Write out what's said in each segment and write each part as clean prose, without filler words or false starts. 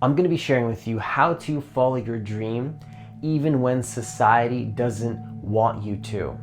I'm going to be sharing with you how to follow your dream even when society doesn't want you to.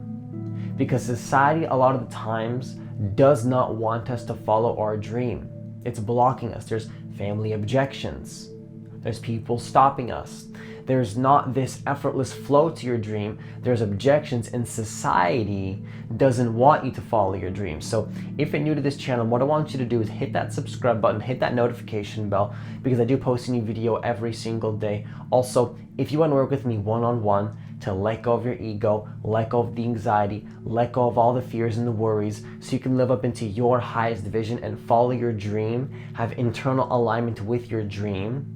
Because society a lot of the times does not want us to follow our dream. It's blocking us. There's family objections. There's people stopping us. There's not this effortless flow to your dream. There's objections, and society doesn't want you to follow your dream. So if you're new to this channel, what I want you to do is hit that subscribe button, hit that notification bell, because I do post a new video every single day. Also, if you want to work with me one-on-one to let go of your ego, let go of the anxiety, let go of all the fears and the worries, so you can live up into your highest vision and follow your dream, have internal alignment with your dream,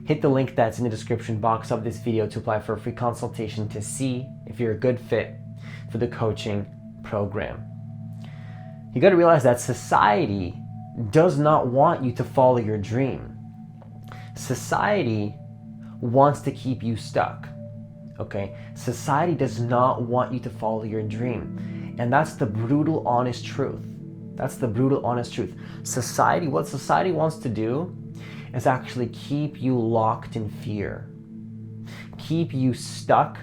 hit the link that's in the description box of this video to apply for a free consultation to see if you're a good fit for the coaching program. You got to realize that society does not want you to follow your dream. Society wants to keep you stuck. Okay? Society does not want you to follow your dream. And that's the brutal, honest truth. That's the brutal, honest truth. What society wants to do is actually keep you locked in fear. Keep you stuck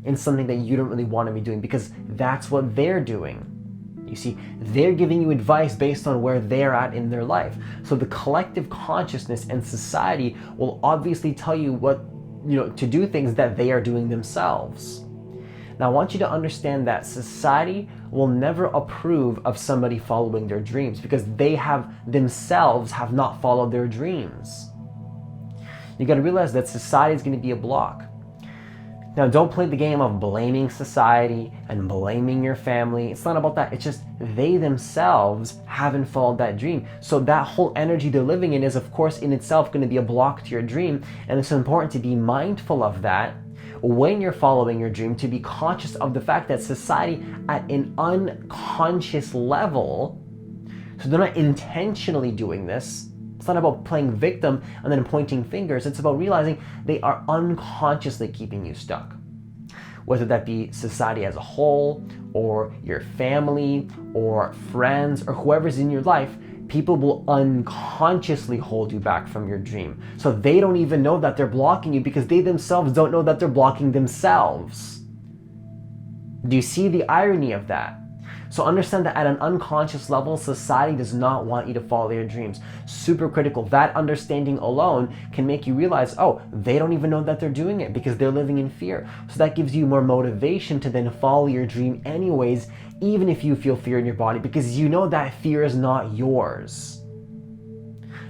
in something that you don't really want to be doing, because that's what they're doing. You see, they're giving you advice based on where they're at in their life. So the collective consciousness and society will obviously tell you what, to do things that they are doing themselves. Now, I want you to understand that society will never approve of somebody following their dreams, because they themselves have not followed their dreams. You got to realize that society is going to be a block. Now, don't play the game of blaming society and blaming your family. It's not about that. It's just they themselves haven't followed that dream. So that whole energy they're living in is, of course, in itself going to be a block to your dream. And it's important to be mindful of that when you're following your dream, to be conscious of the fact that society at an unconscious level, so they're not intentionally doing this. It's not about playing victim and then pointing fingers. It's about realizing they are unconsciously keeping you stuck. Whether that be society as a whole, or your family, or friends, or whoever's in your life, people will unconsciously hold you back from your dream. So they don't even know that they're blocking you, because they themselves don't know that they're blocking themselves. Do you see the irony of that? So understand that at an unconscious level, society does not want you to follow your dreams. Super critical. That understanding alone can make you realize, oh, they don't even know that they're doing it, because they're living in fear. So that gives you more motivation to then follow your dream anyways, even if you feel fear in your body, because you know that fear is not yours.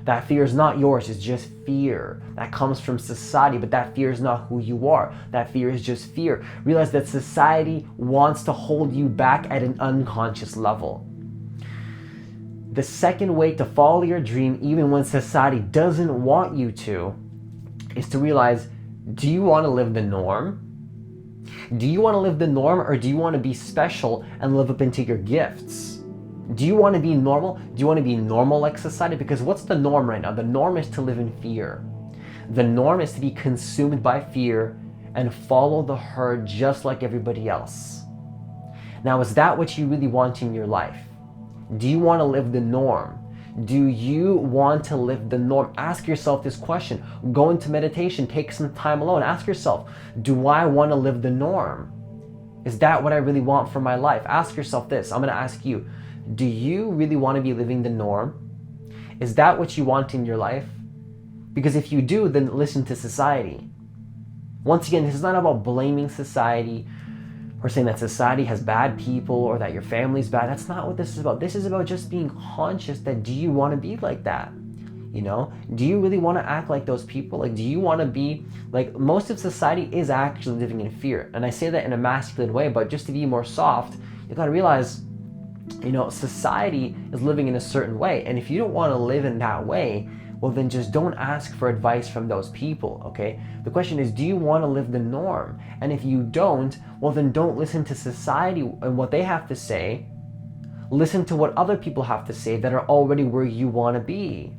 That fear is not yours. It's just fear that comes from society, but that fear is not who you are. That fear is just fear. Realize that society wants to hold you back at an unconscious level. The second way to follow your dream, even when society doesn't want you to, is to realize, do you want to live the norm? Do you want to live the norm, or do you want to be special and live up into your gifts? Do you want to be normal? Do you want to be normal like society? Because what's the norm right now? The norm is to live in fear. The norm is to be consumed by fear and follow the herd just like everybody else. Now, is that what you really want in your life? Do you want to live the norm? Do you want to live the norm? Ask yourself this question. Go into meditation, take some time alone. Ask yourself, do I want to live the norm? Is that what I really want for my life? Ask yourself this. I'm going to ask you, do you really want to be living the norm? Is that what you want in your life? Because if you do, then listen to society. Once again, this is not about blaming society or saying that society has bad people or that your family's bad. That's not what this is about. This is about just being conscious that, do you want to be like that? Do you really want to act like those people? Like, do you want to be like, most of society is actually living in fear. And I say that in a masculine way, but just to be more soft, you got to realize, society is living in a certain way. And if you don't want to live in that way, well, then just don't ask for advice from those people, okay? The question is, do you want to live the norm? And if you don't, well, then don't listen to society and what they have to say. Listen to what other people have to say that are already where you want to be,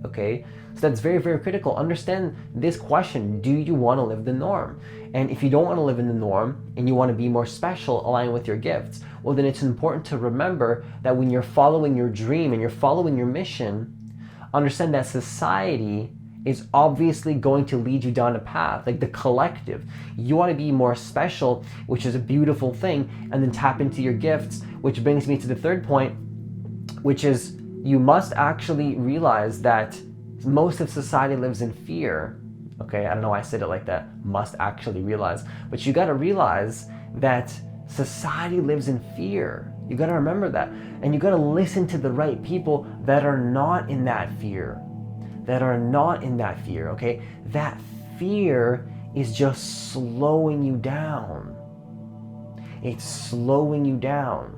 okay? So that's very, very critical. Understand this question. Do you want to live the norm? And if you don't want to live in the norm and you want to be more special, align with your gifts, well, then it's important to remember that when you're following your dream and you're following your mission, understand that society is obviously going to lead you down a path, like the collective. You want to be more special, which is a beautiful thing, and then tap into your gifts, which brings me to the third point, which is you must actually realize that most of society lives in fear. Okay, I don't know why I said it like that, must actually realize, but you got to realize that society lives in fear. You got to remember that, and you got to listen to the right people that are not in that fear. Okay? That fear is just slowing you down. It's slowing you down.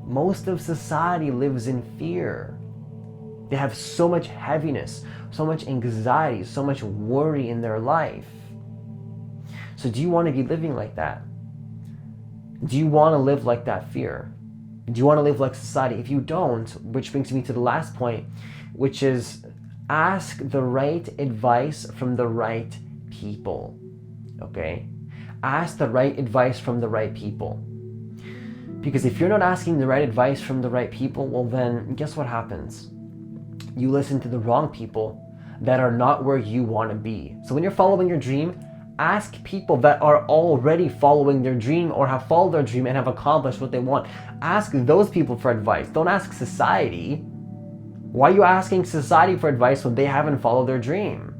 Most of society lives in fear. They have so much heaviness, so much anxiety, so much worry in their life. So do you want to be living like that? Do you want to live like that fear? Do you want to live like society? If you don't, which brings me to the last point, which is ask the right advice from the right people. Okay? Ask the right advice from the right people. Because if you're not asking the right advice from the right people, well then guess what happens? You listen to the wrong people that are not where you want to be. So when you're following your dream, ask people that are already following their dream or have followed their dream and have accomplished what they want. Ask those people for advice. Don't ask society. Why are you asking society for advice when they haven't followed their dream?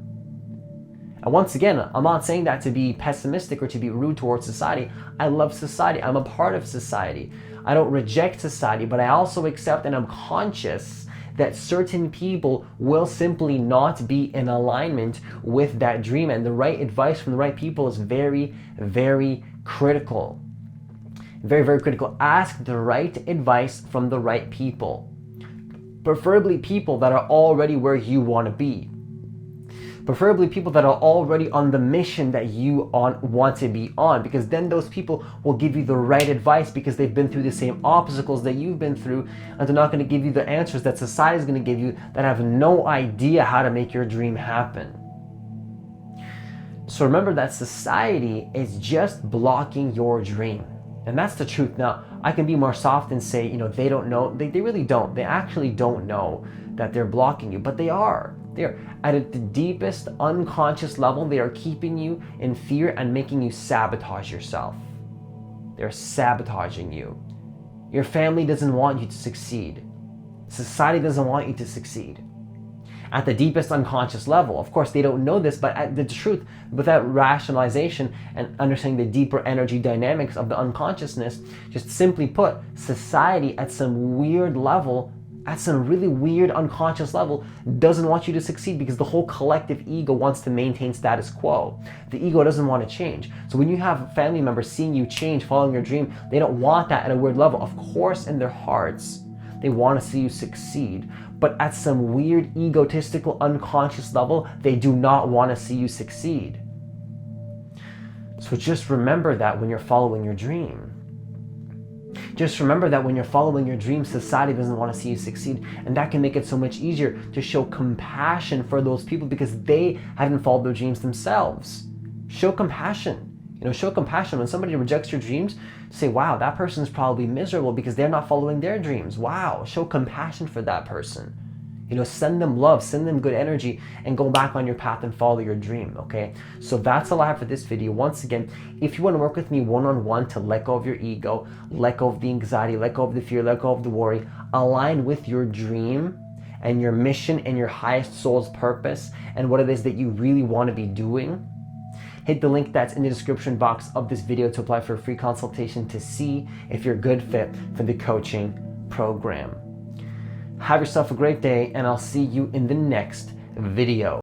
And once again, I'm not saying that to be pessimistic or to be rude towards society. I love society. I'm a part of society. I don't reject society, but I also accept and I'm conscious that certain people will simply not be in alignment with that dream. And the right advice from the right people is very, very critical. Very, very critical. Ask the right advice from the right people. Preferably people that are already where you want to be. Preferably people that are already on the mission that you want to be on, because then those people will give you the right advice because they've been through the same obstacles that you've been through, and they're not going to give you the answers that society is going to give you that have no idea how to make your dream happen. So remember that society is just blocking your dream. And that's the truth. Now, I can be more soft and say, they don't know. They really don't. They actually don't know that they're blocking you, but they are. They're at the deepest unconscious level. They are keeping you in fear and making you sabotage yourself. They're sabotaging you. Your family doesn't want you to succeed. Society doesn't want you to succeed. At the deepest unconscious level, of course, they don't know this, but at the truth, without rationalization and understanding the deeper energy dynamics of the unconsciousness, just simply put, society at some weird level, at some really weird unconscious level, doesn't want you to succeed because the whole collective ego wants to maintain status quo. The ego doesn't want to change. So when you have family members seeing you change, following your dream, they don't want that at a weird level. Of course, in their hearts, they want to see you succeed. But at some weird egotistical unconscious level, they do not want to see you succeed. So just remember that when you're following your dream. Just remember that when you're following your dream, society doesn't want to see you succeed. And that can make it so much easier to show compassion for those people because they haven't followed their dreams themselves. Show compassion. Show compassion. When somebody rejects your dreams, say, wow, that person's probably miserable because they're not following their dreams. Wow, show compassion for that person. Send them love, send them good energy, and go back on your path and follow your dream, okay? So that's all I have for this video. Once again, if you want to work with me one-on-one to let go of your ego, let go of the anxiety, let go of the fear, let go of the worry, align with your dream and your mission and your highest soul's purpose and what it is that you really want to be doing, hit the link that's in the description box of this video to apply for a free consultation to see if you're a good fit for the coaching program. Have yourself a great day, and I'll see you in the next video.